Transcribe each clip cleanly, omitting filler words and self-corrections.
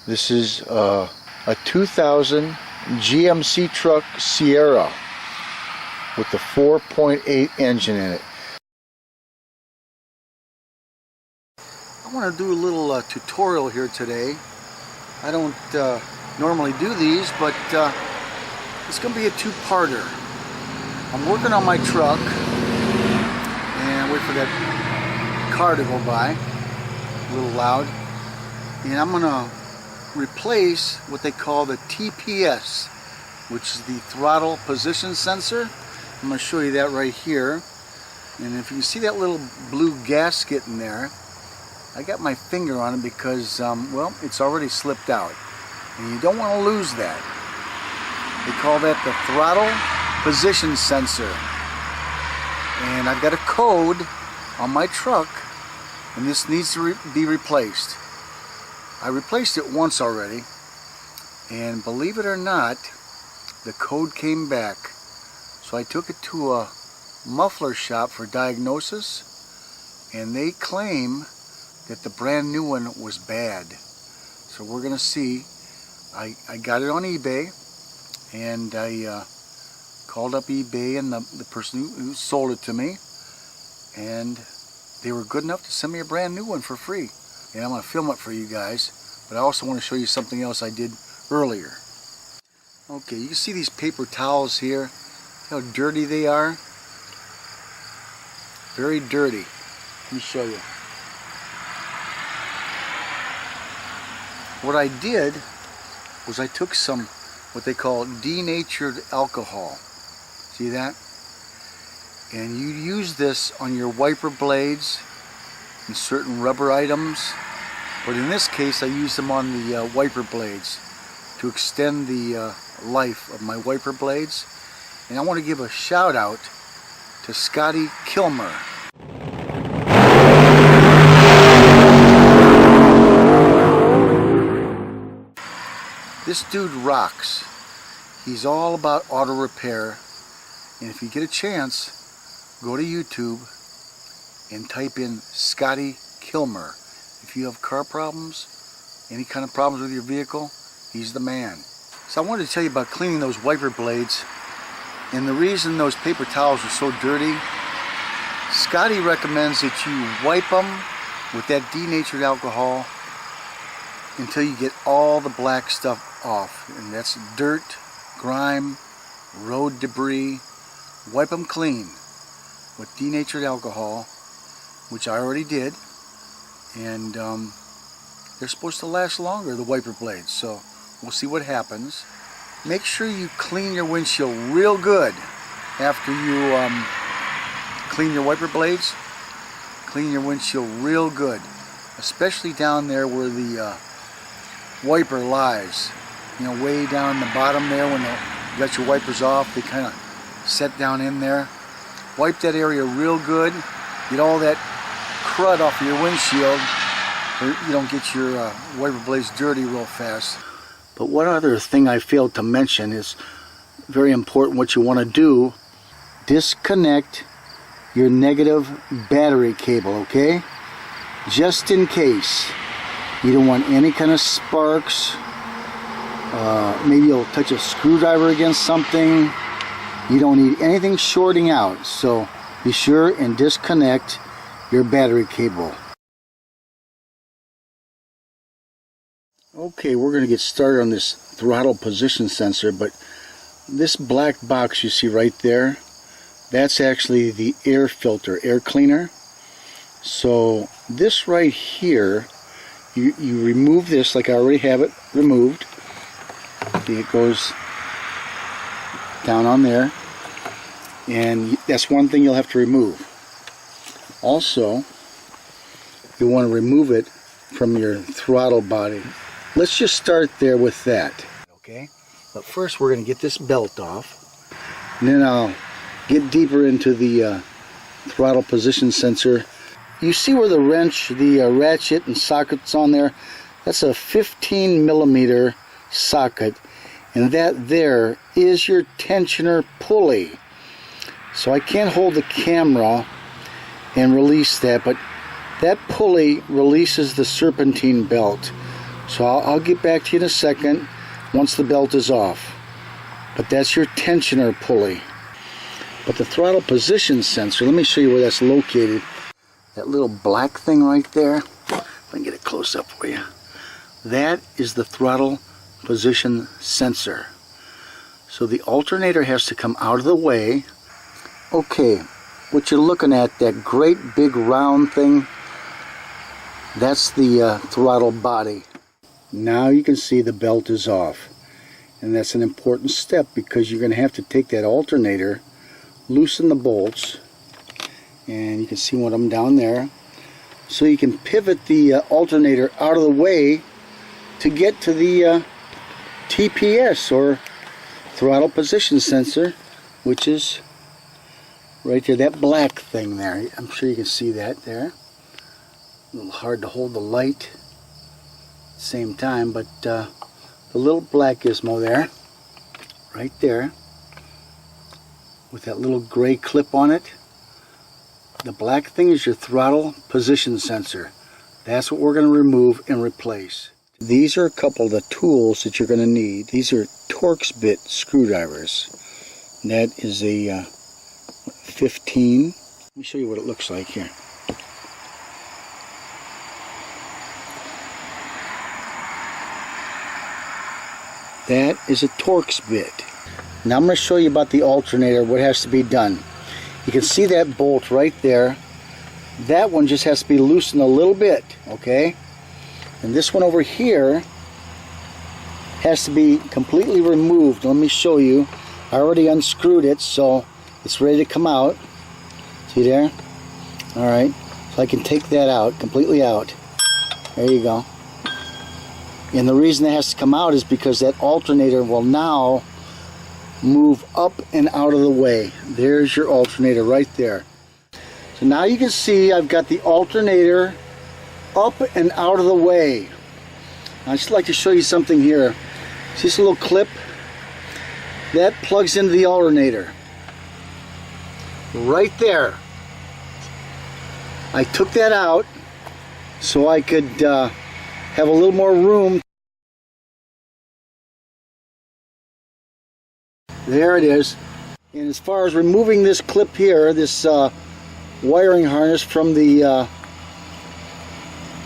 This is a 2000 GMC truck Sierra with the 4.8 engine in it. I want to do a little tutorial here today. I don't normally do these, but it's going to be a two-parter. I'm working on my truck and wait for that car to go by, a little loud, and I'm going to replace what they call the TPS, which is the throttle position sensor. I'm going to show you that right here, and if you can see that little blue gasket in there, I got my finger on it because well, it's already slipped out, and you don't want to lose that. They call that the throttle position sensor, and I've got a code on my truck, and this needs to be replaced. I replaced it once already, and believe it or not, the code came back. So I took it to a muffler shop for diagnosis, and they claim that the brand new one was bad. So we're gonna see. I got it on eBay, and I called up eBay and the person who sold it to me, and they were good enough to send me a brand new one for free. And I'm going to film it for you guys, but I also want to show you something else I did earlier. Okay, you can see these paper towels here, how dirty they are. Very dirty. Let me show you. What I did was I took some what they call denatured alcohol. See that? And you use this on your wiper blades and certain rubber items, but in this case I use them on the wiper blades to extend the life of my wiper blades. And I want to give a shout out to Scotty Kilmer. This dude rocks. He's all about auto repair, and if you get a chance, go to YouTube and type in Scotty Kilmer. If you have car problems, any kind of problems with your vehicle, he's the man. So I wanted to tell you about cleaning those wiper blades, and the reason those paper towels are so dirty, Scotty recommends that you wipe them with that denatured alcohol until you get all the black stuff off, and that's dirt, grime, road debris. Wipe them clean with denatured alcohol, which I already did, and they're supposed to last longer, the wiper blades, so we'll see what happens. Make sure you clean your windshield real good after you clean your wiper blades. Clean your windshield real good, especially down there where the wiper lies. You know, way down the bottom there when you got your wipers off, they kind of set down in there. Wipe that area real good. Get all that crud off of your windshield, or you don't get your wiper blades dirty real fast. But one other thing I failed to mention is very important. What you want to do, disconnect your negative battery cable, okay? Just in case. You don't want any kind of sparks. Maybe you'll touch a screwdriver against something. You don't need anything shorting out, so be sure and disconnect your battery cable. Okay, we're going to get started on this throttle position sensor, but this black box you see right there, that's actually the air filter, air cleaner. So this right here, you remove this like I already have it removed. Okay, it goes down on there, and that's one thing you'll have to remove. Also, you want to remove it from your throttle body. Let's just start there with that. Okay, but first we're going to get this belt off, and then I'll get deeper into the throttle position sensor. You see where the wrench, the ratchet and socket's on there? That's a 15mm socket, and that there is your tensioner pulley. So I can't hold the camera and release that, but that pulley releases the serpentine belt. So I'll get back to you in a second once the belt is off. But that's your tensioner pulley. But the throttle position sensor, let me show you where that's located. That little black thing right there, if I can get it close up for you. That is the throttle position sensor. So the alternator has to come out of the way. Okay, what you're looking at, that great big round thing, that's the throttle body. Now you can see the belt is off. And that's an important step because you're going to have to take that alternator, loosen the bolts, and you can see one of them down there, so you can pivot the alternator out of the way to get to the TPS, or throttle position sensor, which is right there, that black thing there. I'm sure you can see that there. A little hard to hold the light at the same time, but the little black gizmo there, right there, with that little gray clip on it. The black thing is your throttle position sensor. That's what we're going to remove and replace. These are a couple of the tools that you're going to need. These are Torx bit screwdrivers. That is a 15. Let me show you what it looks like here. That is a Torx bit. Now I'm going to show you about the alternator, what has to be done. You can see that bolt right there. That one just has to be loosened a little bit, okay? And this one over here has to be completely removed. Let me show you. I already unscrewed it, so it's ready to come out. See there? Alright, so I can take that out, completely out. There you go. And the reason it has to come out is because that alternator will now move up and out of the way. There's your alternator right there. So now you can see I've got the alternator up and out of the way. I'd just like to show you something here. See this little clip? That plugs into the alternator. Right there. I took that out so I could have a little more room. There it is. And as far as removing this clip here, this wiring harness from the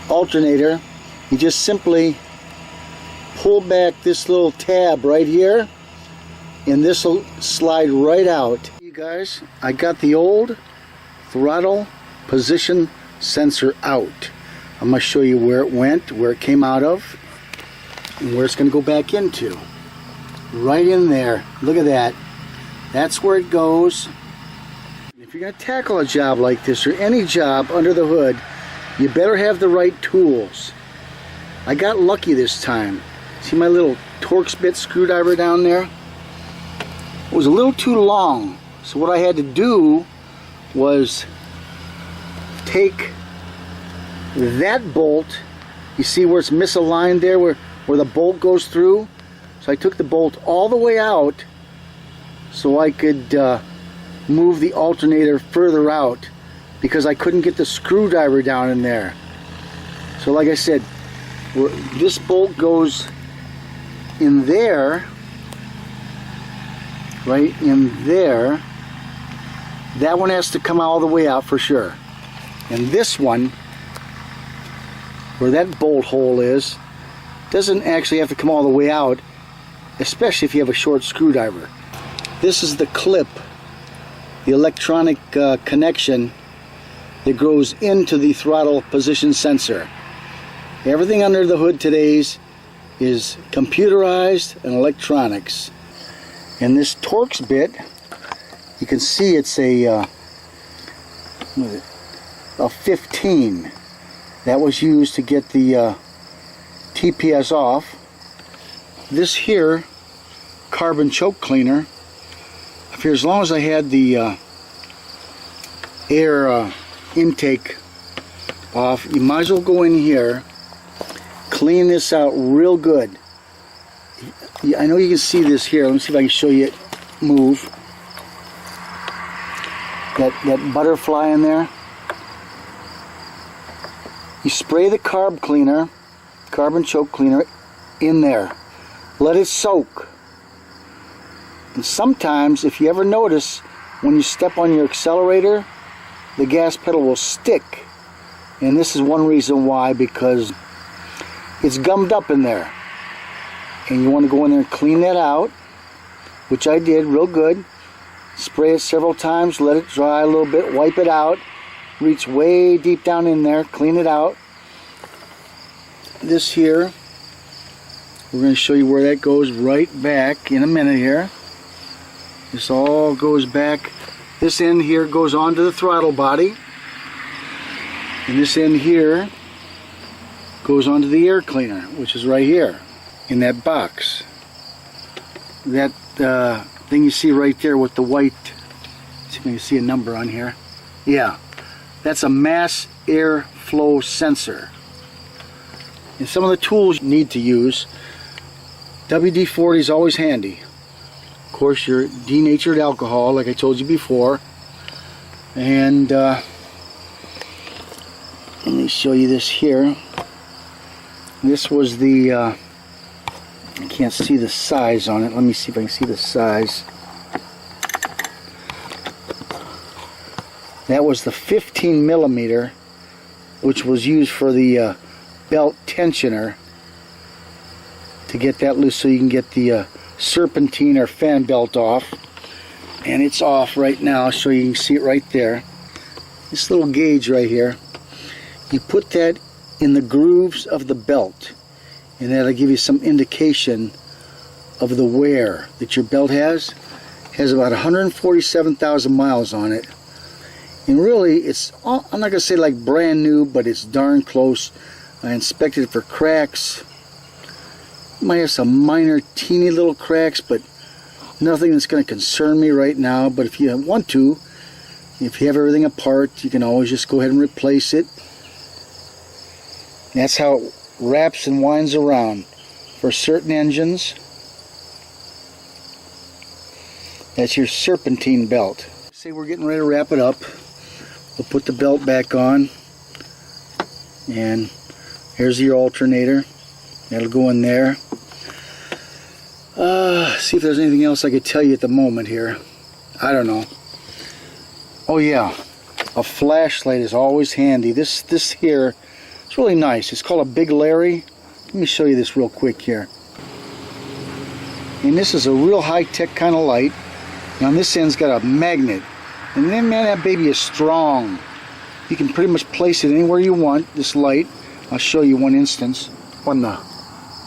alternator, you just simply pull back this little tab right here, and this will slide right out. You guys, I got the old throttle position sensor out. I'm going to show you where it went, where it came out of, and where it's going to go back into. Right in there. Look at that. That's where it goes. If you're going to tackle a job like this, or any job under the hood, you better have the right tools. I got lucky this time. See my little Torx bit screwdriver down there? It was a little too long, so what I had to do was take that bolt. You see where it's misaligned there, where the bolt goes through? So I took the bolt all the way out so I could move the alternator further out, because I couldn't get the screwdriver down in there. So like I said, this bolt goes in there, right in there. That one has to come all the way out for sure. And this one, where that bolt hole is, doesn't actually have to come all the way out, especially if you have a short screwdriver. This is the clip, the electronic connection that goes into the throttle position sensor. Everything under the hood today is computerized and electronics. And this Torx bit, you can see it's a 15. That was used to get the TPS off. This here, carbon choke cleaner, I figure as long as I had the air intake off, you might as well go in here, clean this out real good. I know you can see this here. Let me see if I can show you it move. That butterfly in there. You spray the carb cleaner carbon choke cleaner in there. Let it soak. And sometimes, if you ever notice, when you step on your accelerator, the gas pedal will stick. And this is one reason why, because it's gummed up in there. And you want to go in there and clean that out, which I did real good. Spray it several times, let it dry a little bit, wipe it out, reach way deep down in there, clean it out. This here, we're going to show you where that goes right back in a minute here. This all goes back. This end here goes onto the throttle body, and this end here goes onto the air cleaner, which is right here in that box. That thing you see right there with the white, see if you can see a number on here. Yeah, that's a mass airflow sensor. And some of the tools you need to use, WD-40 is always handy. Of course, your denatured alcohol, like I told you before. And let me show you this here. This was the, I can't see the size on it. Let me see if I can see the size. That was the 15 millimeter, which was used for the belt tensioner to get that loose so you can get the serpentine or fan belt off. And it's off right now, so you can see it right there. This little gauge right here, you put that in the grooves of the belt, and that'll give you some indication of the wear that your belt has. It has about 147,000 miles on it, and really it's, I'm not going to say like brand new, but it's darn close. I inspected it for cracks. It might have some minor teeny little cracks, but nothing that's going to concern me right now. But if you want to, if you have everything apart, you can always just go ahead and replace it. That's how it wraps and winds around for certain engines. That's your serpentine belt. Say we're getting ready to wrap it up. We'll put the belt back on, and here's your alternator. That'll go in there. See if there's anything else I could tell you at the moment here. I don't know. Oh yeah, a flashlight is always handy. This here, it's really nice. It's called a Big Larry. Let me show you this real quick here. And this is a real high-tech kind of light. And on this end's got a magnet. And then, man, that baby is strong. You can pretty much place it anywhere you want, this light. I'll show you one instance. On the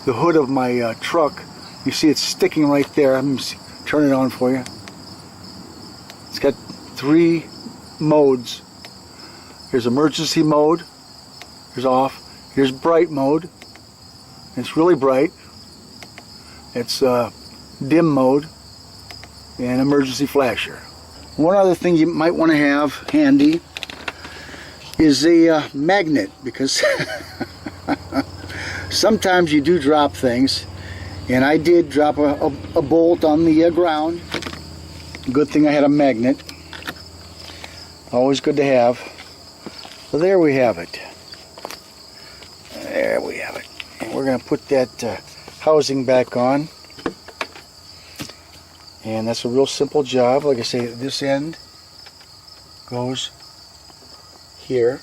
hood of my truck, you see it's sticking right there. I'm going to turn it on for you. It's got 3 modes. Here's emergency mode. Here's off. Here's bright mode. It's really bright. It's dim mode and emergency flasher. One other thing you might want to have handy is a magnet, because sometimes you do drop things, and I did drop a bolt on the ground. Good thing I had a magnet. Always good to have. So there we have it. There we have it. And we're going to put that housing back on. And that's a real simple job. Like I say, this end goes here,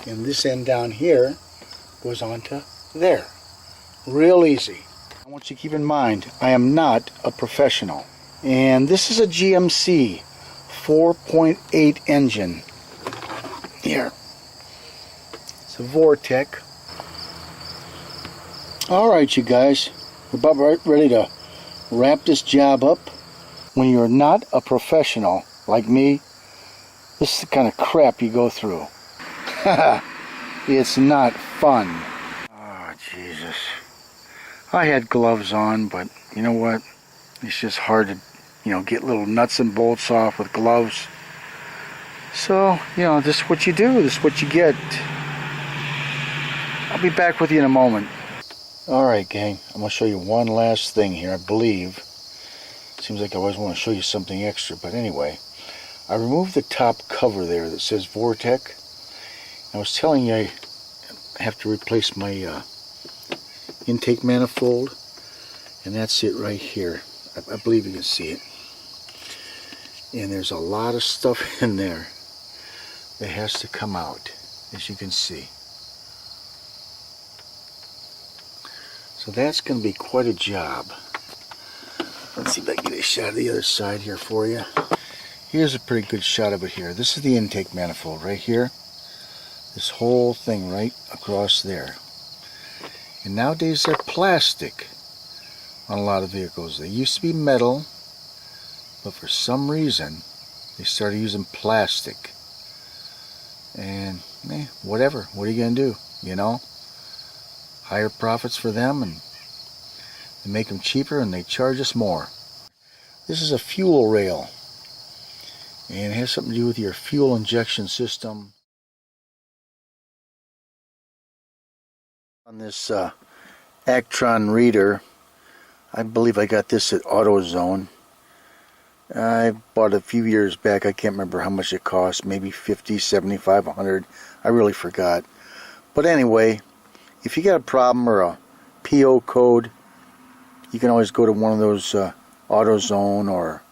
and this end down here goes onto there. Real easy. I want you to keep in mind, I am not a professional. And this is a GMC 4.8 engine. Here. It's a Vortec. Alright, you guys, we're about ready to wrap this job up. When you're not a professional like me, this is the kind of crap you go through. It's not fun. Oh, Jesus. I had gloves on, but you know what? It's just hard to, get little nuts and bolts off with gloves. So, this is what you do. This is what you get. I'll be back with you in a moment. Alright, gang. I'm going to show you one last thing here, I believe. Seems like I always want to show you something extra, but anyway. I removed the top cover there that says Vortec. I was telling you I have to replace my intake manifold, and that's it right here. I believe you can see it. And there's a lot of stuff in there that has to come out, as you can see. So that's going to be quite a job. Let's see if I can get a shot of the other side here for you. Here's a pretty good shot of it here. This is the intake manifold right here. This whole thing right across there. And nowadays they're plastic on a lot of vehicles. They used to be metal, but for some reason they started using plastic. And whatever, what are you gonna do, you know? Higher profits for them, and they make them cheaper and they charge us more. This is a fuel rail, and it has something to do with your fuel injection system. On this Actron reader, I believe I got this at AutoZone. I bought it a few years back. I can't remember how much it cost, maybe 50, 75, 100. I really forgot. But anyway, if you got a problem or a PO code, you can always go to one of those AutoZone or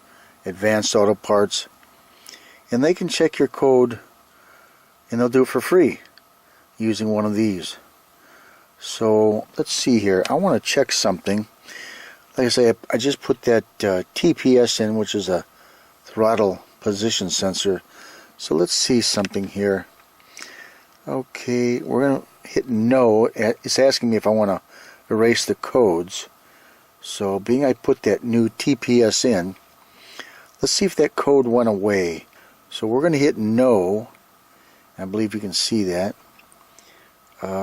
Advanced Auto Parts, and they can check your code, and they'll do it for free using one of these. So let's see here. I want to check something. Like I say, I just put that TPS in, which is a throttle position sensor. So let's see something here. Okay, we're going to hit no. It's asking me if I want to erase the codes. So being I put that new TPS in, let's see if that code went away. So we're going to hit no. I believe you can see that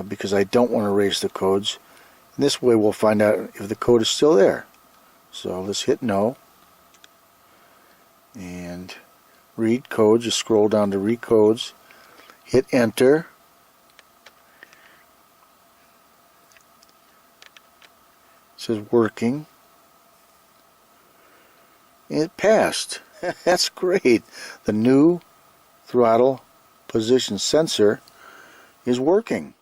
because I don't want to erase the codes. And this way we'll find out if the code is still there. So let's hit no. And read codes. Just scroll down to read codes. Hit enter. It says working. And it passed. That's great. The new throttle position sensor is working.